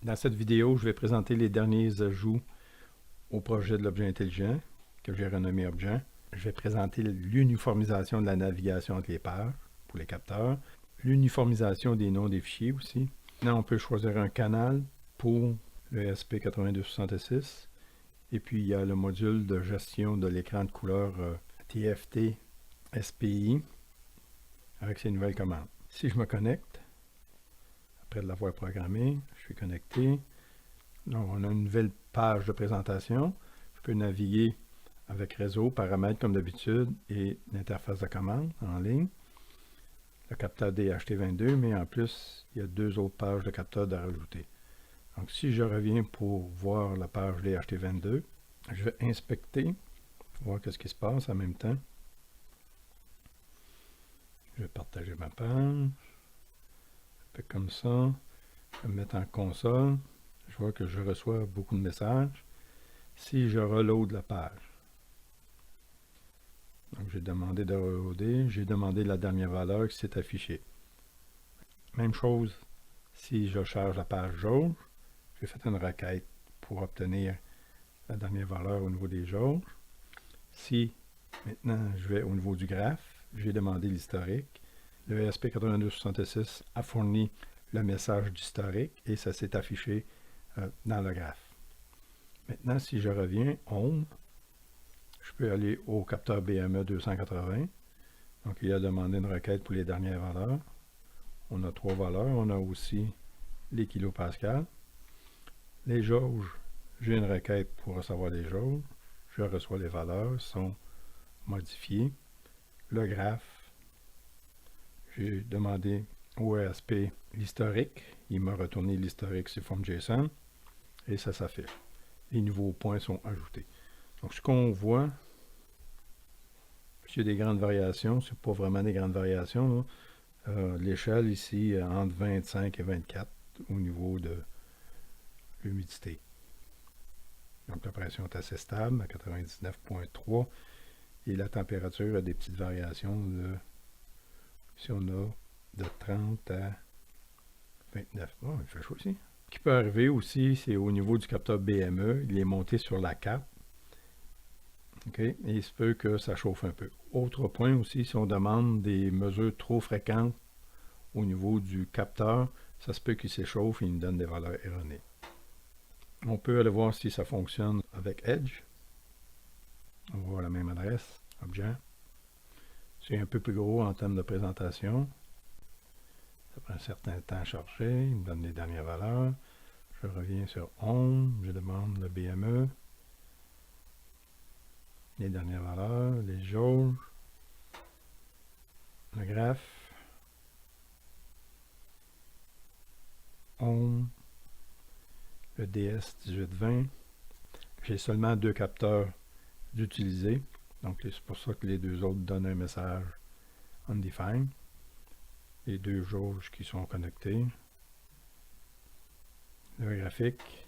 Dans cette vidéo, je vais présenter les derniers ajouts au projet de l'objet intelligent que j'ai renommé Objet. Je vais présenter l'uniformisation de la navigation entre les pages pour les capteurs, l'uniformisation des noms des fichiers aussi. Maintenant, on peut choisir un canal pour le ESP8266. Et puis, il y a le module de gestion de l'écran de couleur TFT SPI avec ses nouvelles commandes. Si je me connecte, après de l'avoir programmé, je suis connecté. Donc, on a une nouvelle page de présentation. Je peux naviguer avec réseau, paramètres comme d'habitude et l'interface de commande en ligne. Le capteur DHT22, mais en plus, il y a deux autres pages de capteurs à rajouter. Donc, si je reviens pour voir la page DHT22, je vais inspecter, voir ce qui se passe en même temps. Je vais partager ma page. Je fais comme ça. Je vais me mettre en console. Je vois que je reçois beaucoup de messages. Si je reload la page, donc j'ai demandé de reloader, j'ai demandé la dernière valeur qui s'est affichée. Même chose si je charge la page jauge, j'ai fait une requête pour obtenir la dernière valeur au niveau des jauges. Si maintenant je vais au niveau du graphe, j'ai demandé l'historique. Le ESP8266 a fourni le message d'historique et ça s'est affiché dans le graphe. Maintenant, si je reviens Home, je peux aller au capteur BME 280. Donc, il a demandé une requête pour les dernières valeurs. On a trois valeurs. On a aussi les kilopascals. Les jauges, j'ai une requête pour recevoir les jauges. Je reçois les valeurs, sont modifiées. Le graphe, j'ai demandé au ESP l'historique. Il m'a retourné l'historique sous forme JSON et ça s'affiche. Les nouveaux points sont ajoutés. Donc, ce qu'on voit, il y a des grandes variations, c'est pas vraiment des grandes variations. L'échelle ici entre 25 et 24 au niveau de l'humidité. Donc la pression est assez stable à 99,3 et la température a des petites variations de, si on a de 30 à 29. Oh, il fait chaud aussi. Ce qui peut arriver aussi, c'est au niveau du capteur BME, il est monté sur la carte. Okay. Et il se peut que ça chauffe un peu. Autre point aussi, si on demande des mesures trop fréquentes au niveau du capteur, ça se peut qu'il s'échauffe et il nous donne des valeurs erronées. On peut aller voir si ça fonctionne avec Edge. On voit la même adresse, objet. C'est un peu plus gros en termes de présentation. Ça prend un certain temps à charger. Il me donne les dernières valeurs. Je reviens sur Home. Je demande le BME. Les dernières valeurs, les jauges, le graphe, Home, le DS1820. J'ai seulement deux capteurs d'utiliser, donc c'est pour ça que les deux autres donnent un message undefined. Les deux jauges qui sont connectées. Le graphique.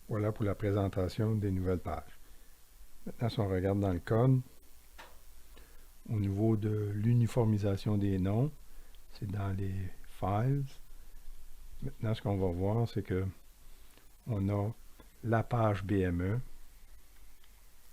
Voilà pour la présentation des nouvelles pages. Maintenant, si on regarde dans le code, au niveau de l'uniformisation des noms, c'est dans les files. Maintenant, ce qu'on va voir, c'est que on a la page BME.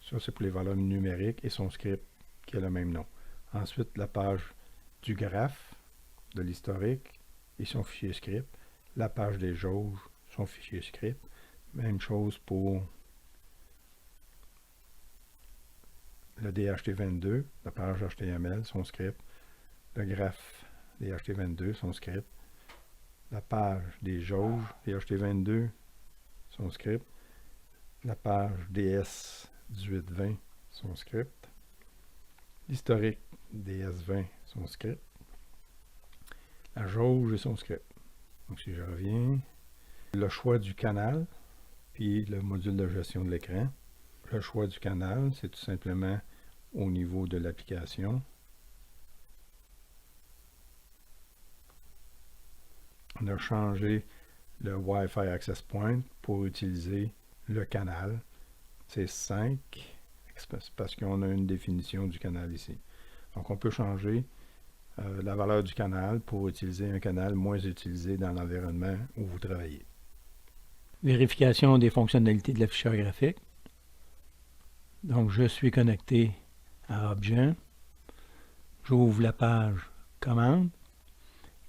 Ça, c'est pour les valeurs numériques et son script qui a le même nom. Ensuite, la page du graphe, de l'historique et son fichier script. La page des jauges, son fichier script. Même chose pour le DHT22, la page HTML, son script. Le graphe DHT22, son script. La page des jauges DHT22, son script. La page DS1820, son script. L'historique DS20, son script. La jauge et son script. Donc si je reviens, le choix du canal, puis le module de gestion de l'écran. Le choix du canal, c'est tout simplement au niveau de l'application. On a changé le Wi-Fi Access Point pour utiliser le canal. C'est 5, parce qu'on a une définition du canal ici. Donc on peut changer la valeur du canal pour utiliser un canal moins utilisé dans l'environnement où vous travaillez. Vérification des fonctionnalités de l'afficheur graphique. Donc, je suis connecté à Objet. J'ouvre la page Commande.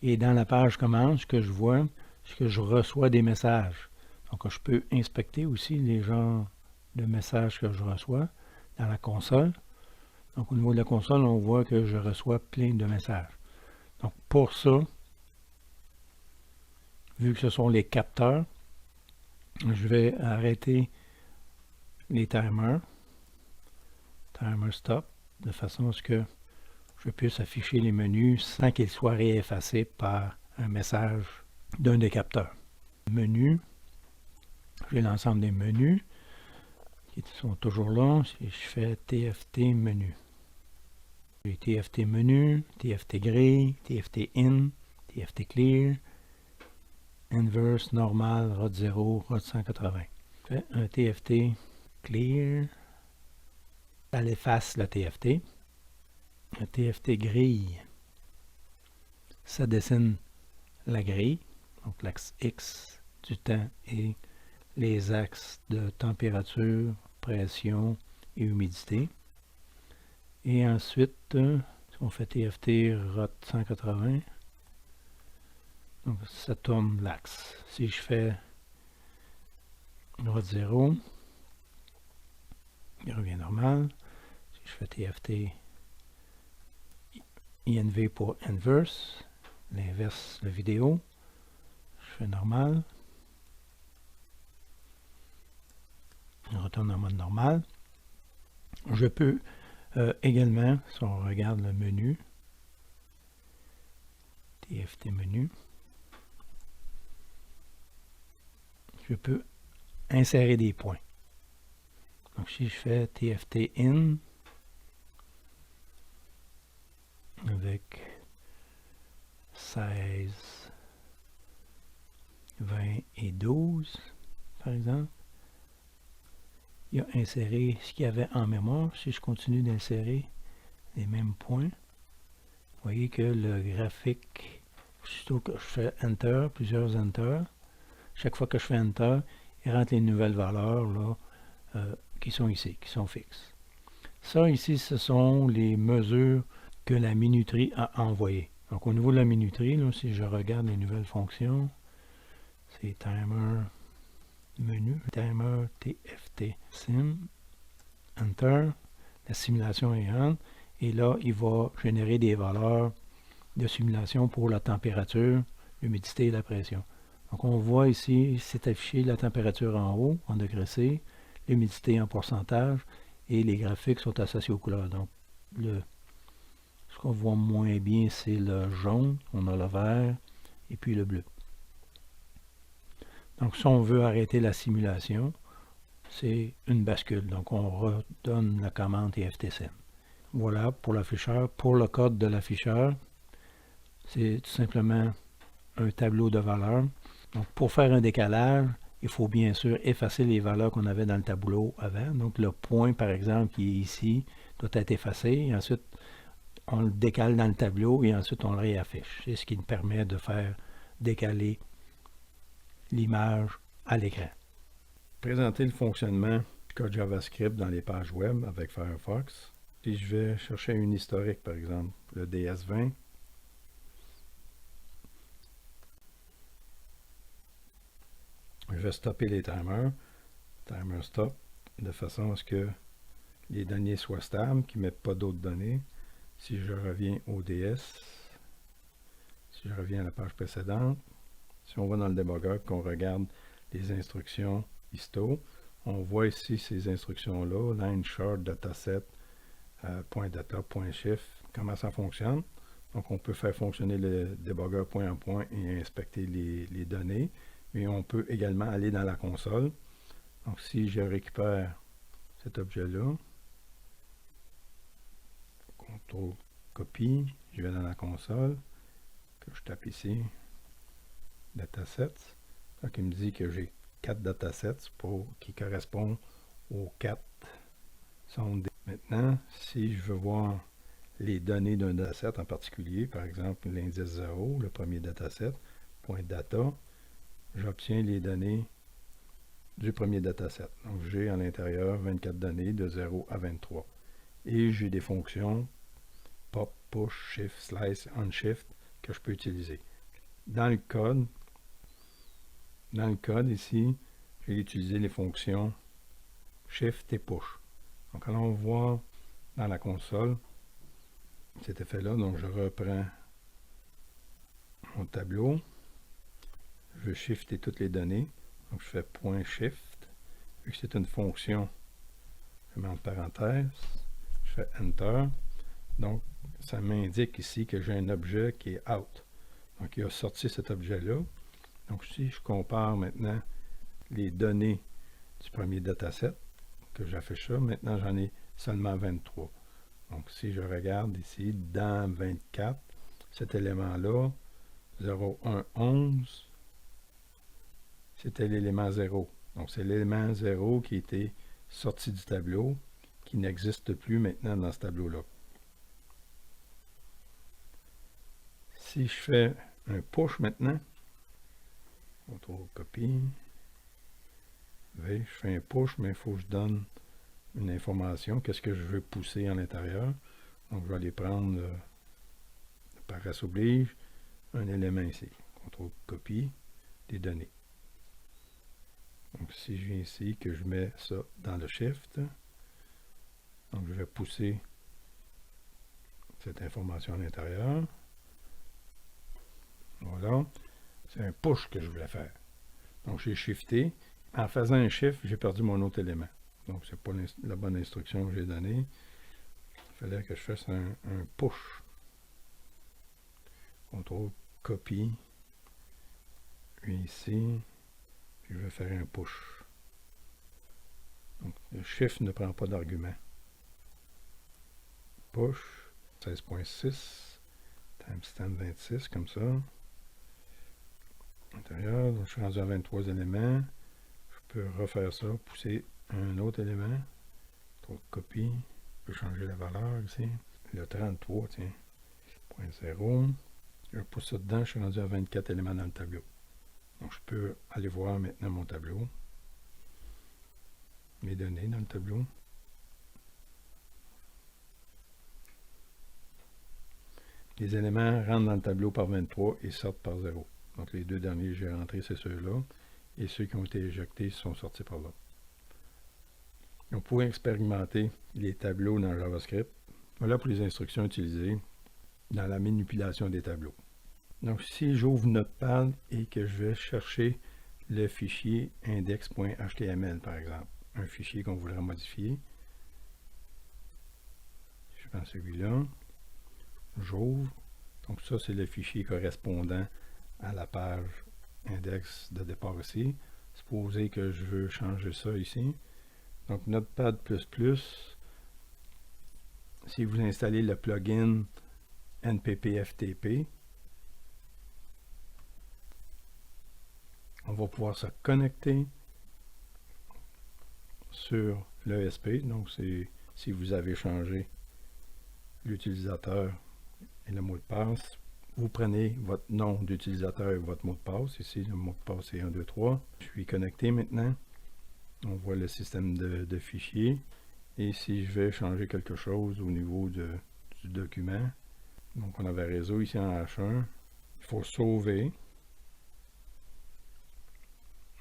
Et dans la page Commande, ce que je vois, c'est que je reçois des messages. Donc, je peux inspecter aussi les genres de messages que je reçois dans la console. Donc, au niveau de la console, on voit que je reçois plein de messages. Donc, pour ça, vu que ce sont les capteurs, je vais arrêter les timers, timer stop, de façon à ce que je puisse afficher les menus sans qu'ils soient réeffacés par un message d'un des capteurs. Menu, j'ai l'ensemble des menus qui sont toujours là. Si je fais TFT menu, j'ai TFT menu, TFT grille, TFT in, TFT clear, inverse, normal, ROT 0, ROT 180. Je fais un TFT clear, ça efface le TFT. Un TFT grille, ça dessine la grille, donc l'axe X du temps et les axes de température, pression et humidité. Et ensuite, si on fait TFT ROT 180, donc ça tourne l'axe. Si je fais ROT 0, il revient normal. Si je fais TFT INV pour inverse, l'inverse de vidéo, je fais normal. Je retourne en mode normal. Je peux également, si on regarde le menu, TFT menu, je peux insérer des points. Donc si je fais TFT in avec 16, 20 et 12, par exemple, il a inséré ce qu'il y avait en mémoire. Si je continue d'insérer les mêmes points, vous voyez que le graphique, aussitôt que je fais Enter, plusieurs Enter, chaque fois que je fais Enter, il rentre les nouvelles valeurs là, qui sont ici, qui sont fixes. Ça ici, ce sont les mesures que la minuterie a envoyées. Donc au niveau de la minuterie, là, si je regarde les nouvelles fonctions, c'est timer menu, timer TFT sim, Enter, la simulation est on, et là, il va générer des valeurs de simulation pour la température, l'humidité et la pression. Donc on voit ici, c'est affiché la température en haut, en degrés C, l'humidité en pourcentage, et les graphiques sont associés aux couleurs. Donc ce qu'on voit moins bien, c'est le jaune, on a le vert, et puis le bleu. Donc si on veut arrêter la simulation, c'est une bascule. Donc on redonne la commande TFTSim. Voilà pour l'afficheur. Pour le code de l'afficheur, c'est tout simplement un tableau de valeurs. Donc pour faire un décalage, il faut bien sûr effacer les valeurs qu'on avait dans le tableau avant. Donc le point par exemple qui est ici doit être effacé. Et ensuite, on le décale dans le tableau et ensuite on le réaffiche. C'est ce qui nous permet de faire décaler l'image à l'écran. Présenter le fonctionnement du code JavaScript dans les pages web avec Firefox. Si je vais chercher une historique, par exemple, le DS20, je vais stopper les timers, timer stop, de façon à ce que les données soient stables, qu'ils ne mettent pas d'autres données. Si je reviens au DS, si je reviens à la page précédente, si on va dans le debugger et qu'on regarde les instructions histo, on voit ici ces instructions-là, line short, dataset, point data, point shift, comment ça fonctionne. Donc on peut faire fonctionner le debugger point en point et inspecter les données, mais on peut également aller dans la console. Donc si je récupère cet objet-là, CTRL copie, je vais dans la console, que je tape ici, datasets. Donc il me dit que j'ai 4 datasets qui correspondent aux 4 sondes. Maintenant, si je veux voir les données d'un dataset en particulier, par exemple l'indice 0, le premier dataset, point data, j'obtiens les données du premier dataset. Donc j'ai à l'intérieur 24 données de 0 à 23. Et j'ai des fonctions pop, push, shift, slice, unshift que je peux utiliser. Dans le code ici, j'ai utilisé les fonctions shift et push. Donc allons voir dans la console cet effet-là. Donc je reprends mon tableau. Je veux shifter toutes les données. Donc je fais point shift. Vu que c'est une fonction, je mets en parenthèse. Je fais enter. Donc ça m'indique ici que j'ai un objet qui est out. Donc il a sorti cet objet-là. Donc si je compare maintenant les données du premier dataset, que j'affiche ça, maintenant j'en ai seulement 23. Donc si je regarde ici, dans 24, cet élément-là, 0, 1, 11, c'était l'élément 0. Donc c'est l'élément 0 qui était sorti du tableau, qui n'existe plus maintenant dans ce tableau-là. Si je fais un push maintenant, contrôle copie, je fais un push, mais il faut que je donne une information, qu'est-ce que je veux pousser à l'intérieur. Donc je vais aller prendre par S oblige un élément ici. Contrôle copie des données. Donc si je viens ici, que je mets ça dans le shift, donc je vais pousser cette information à l'intérieur. Voilà. C'est un push que je voulais faire. Donc j'ai shifté. En faisant un shift, j'ai perdu mon autre élément. Donc c'est pas la bonne instruction que j'ai donnée. Il fallait que je fasse un push. Contrôle copie. Puis ici, je vais faire un push. Donc le shift ne prend pas d'argument. Push 16.6 timestamp 26 comme ça. Intérieur, donc je suis rendu à 23 éléments. Je peux refaire ça, pousser un autre élément. Copie. Je peux changer la valeur ici. Le 33, tiens. 0.0. Je pousse ça dedans, je suis rendu à 24 éléments dans le tableau. Donc je peux aller voir maintenant mon tableau. Mes données dans le tableau. Les éléments rentrent dans le tableau par 23 et sortent par 0. Donc les deux derniers que j'ai rentrés, c'est ceux-là. Et ceux qui ont été éjectés sont sortis par là. On pourrait expérimenter les tableaux dans JavaScript. Voilà pour les instructions utilisées dans la manipulation des tableaux. Donc si j'ouvre Notepad et que je vais chercher le fichier index.html par exemple, un fichier qu'on voudrait modifier, je prends celui-là, j'ouvre, donc ça c'est le fichier correspondant à la page index de départ ici. Supposez que je veux changer ça ici. Donc Notepad++, si vous installez le plugin NPPFTP, on va pouvoir se connecter sur l'ESP. Donc c'est si vous avez changé l'utilisateur et le mot de passe, vous prenez votre nom d'utilisateur et votre mot de passe. Ici, le mot de passe est 1, 2, 3. Je suis connecté maintenant. On voit le système de fichiers. Et si je vais changer quelque chose au niveau du document, donc on avait réseau ici en H1, il faut sauver.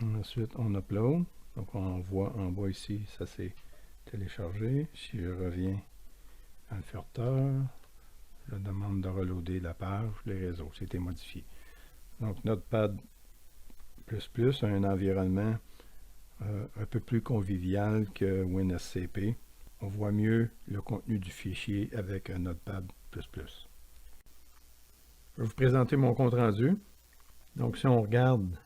Ensuite, on upload. Donc on voit en bas ici, ça c'est téléchargé. Si je reviens à le Furteur, je demande de reloader la page, les réseaux, c'était modifié. Donc Notepad++ a un environnement un peu plus convivial que WinSCP. On voit mieux le contenu du fichier avec un Notepad++. Je vais vous présenter mon compte rendu. Donc si on regarde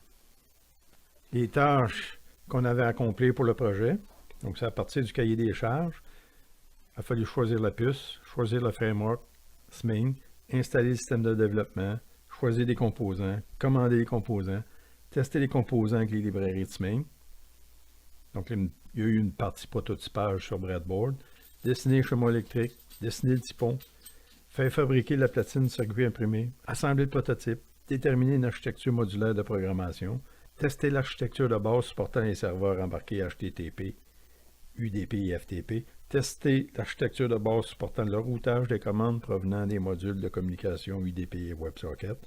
les tâches qu'on avait accomplies pour le projet, donc c'est à partir du cahier des charges, il a fallu choisir la puce, choisir le framework, SMAIN, installer le système de développement, choisir des composants, commander les composants, tester les composants avec les librairies de SMAIN. Donc, il y a eu une partie prototypage sur Breadboard, dessiner le chemin électrique, dessiner le typon, Faire fabriquer la platine circuit imprimé, assembler le prototype, déterminer une architecture modulaire de programmation, tester l'architecture de base supportant les serveurs embarqués HTTP, UDP et FTP, tester l'architecture de base supportant le routage des commandes provenant des modules de communication UDP et WebSocket,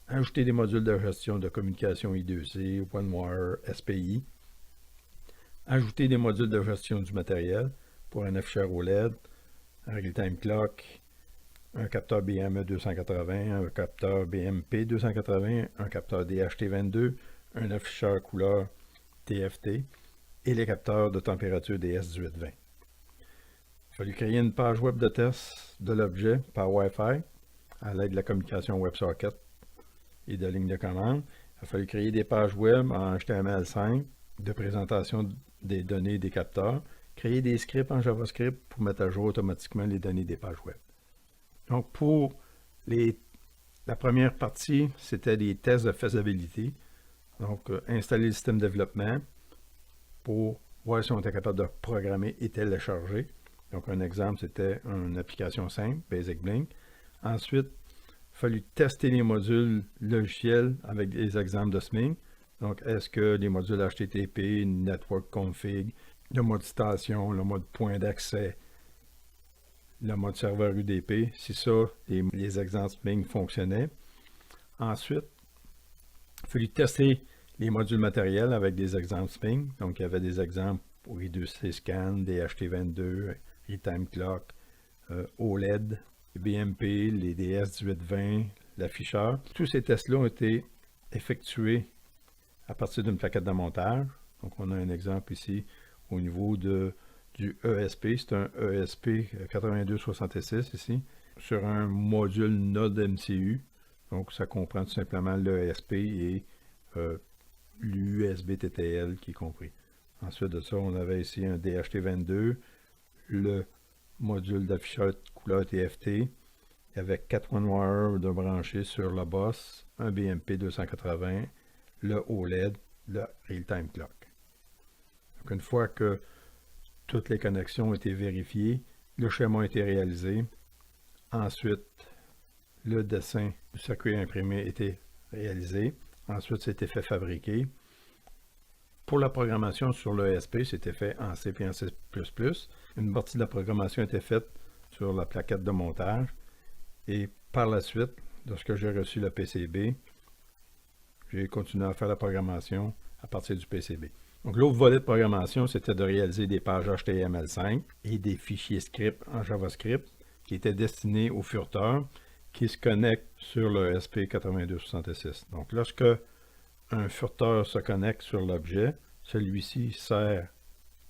ajouter des modules de gestion de communication I2C, OneWire, SPI, ajouter des modules de gestion du matériel pour un afficheur OLED, un real-time clock, un capteur BME 280, un capteur BMP 280, un capteur DHT22, un afficheur couleur TFT et les capteurs de température DS1820. Il a fallu créer une page web de test de l'objet par Wi-Fi à l'aide de la communication WebSocket et de lignes de commande. Il a fallu créer des pages web en HTML5 de présentation des données des capteurs, créer des scripts en JavaScript pour mettre à jour automatiquement les données des pages web. Donc pour la première partie, c'était des tests de faisabilité. Donc installer le système de développement pour voir si on était capable de programmer et télécharger. Donc un exemple, c'était une application simple, Basic Blink. Ensuite, il a fallu tester les modules logiciels avec des exemples de SMING. Donc, est-ce que les modules HTTP, Network Config, le mode station, le mode point d'accès, le mode serveur UDP, si ça, les exemples SMING fonctionnaient. Ensuite, il a fallu tester les modules matériels avec des exemples SMING. Donc, il y avait des exemples pour I2C Scan, DHT22, Real-Time Clock, OLED, BMP, les DS1820, l'afficheur. Tous ces tests-là ont été effectués à partir d'une plaquette de montage. Donc, on a un exemple ici au niveau du ESP. C'est un ESP 8266 ici, sur un module Node MCU. Donc, ça comprend tout simplement l'ESP et l'USB TTL qui est compris. Ensuite de ça, on avait ici un DHT22, le module d'afficheur couleur TFT. Il y avait 4 OneWire de branchés sur le boss, un BMP 280, le OLED, le Real-Time Clock. Donc, une fois que toutes les connexions ont été vérifiées, le schéma a été réalisé. Ensuite, le dessin du circuit imprimé a été réalisé. Ensuite, c'était fait fabriquer. Pour la programmation sur l'ESP, c'était fait en C et en C++. Une partie de la programmation était faite sur la plaquette de montage. Et par la suite, lorsque j'ai reçu le PCB, j'ai continué à faire la programmation à partir du PCB. Donc l'autre volet de programmation, c'était de réaliser des pages HTML5 et des fichiers script en JavaScript qui étaient destinés aux furteurs qui se connectent sur le SP8266. Donc lorsque un furteur se connecte sur l'objet, celui-ci sert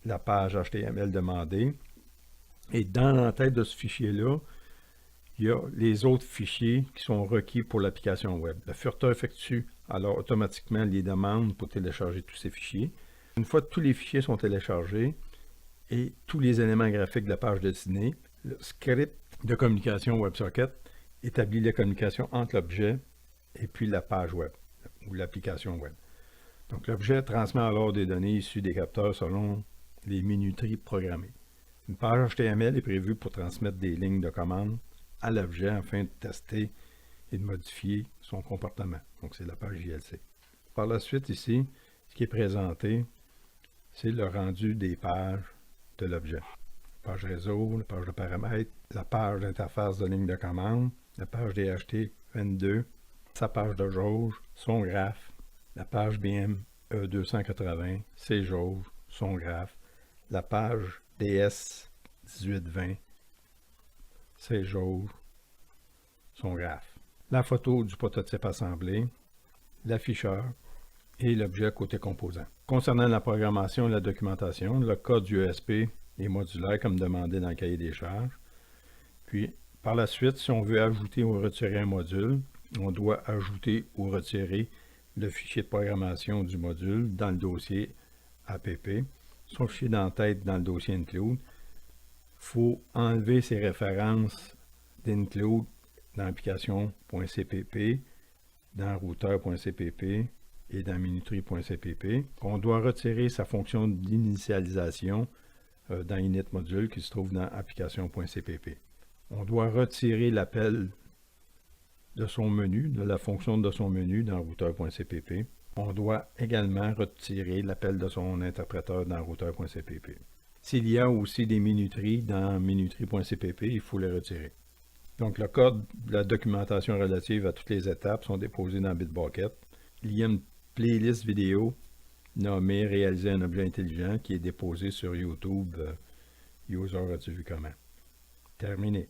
la page HTML demandée et dans l'entête de ce fichier-là, il y a les autres fichiers qui sont requis pour l'application web. Le furteur effectue alors automatiquement les demandes pour télécharger tous ces fichiers. Une fois que tous les fichiers sont téléchargés et tous les éléments graphiques de la page destinée, le script de communication WebSocket établit la communication entre l'objet et puis la page web ou l'application web. Donc l'objet transmet alors des données issues des capteurs selon les minuteries programmées. Une page HTML est prévue pour transmettre des lignes de commande à l'objet afin de tester et de modifier son comportement. Donc c'est la page JLC. Par la suite ici, ce qui est présenté, c'est le rendu des pages de l'objet. La page réseau, la page de paramètres, la page d'interface de ligne de commande, la page DHT22, sa page de jauge, son graphe, la page BM E280, ses jauges, son graphe, la page DS1820, ses jauges, son graphe, la photo du prototype assemblé, l'afficheur et l'objet côté composant. Concernant la programmation et la documentation, le code du ESP est modulaire comme demandé dans le cahier des charges. Puis, par la suite, si on veut ajouter ou retirer un module, on doit ajouter ou retirer le fichier de programmation du module dans le dossier APP, son fichier d'entête dans le dossier include. Il faut enlever ces références d'include dans l'application.cpp, dans routeur.cpp et dans minuterie.cpp. On doit retirer sa fonction d'initialisation dans init module qui se trouve dans application.cpp. On doit retirer l'appel de son menu, de la fonction de son menu dans routeur.cpp. On doit également retirer l'appel de son interpréteur dans routeur.cpp. S'il y a aussi des minuteries dans minuterie.cpp, il faut les retirer. Donc le code de la documentation relative à toutes les étapes sont déposés dans Bitbucket. Il y a une playlist vidéo nommée Réaliser un objet intelligent qui est déposée sur YouTube. User, as-tu vu comment? Terminé.